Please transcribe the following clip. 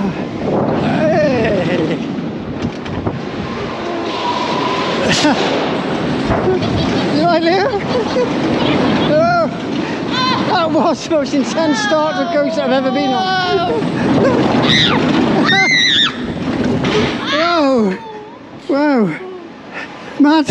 Hey. You right, Leo? Oh, that was the most intense start to a coach I've ever been on. Whoa! Whoa! Mad!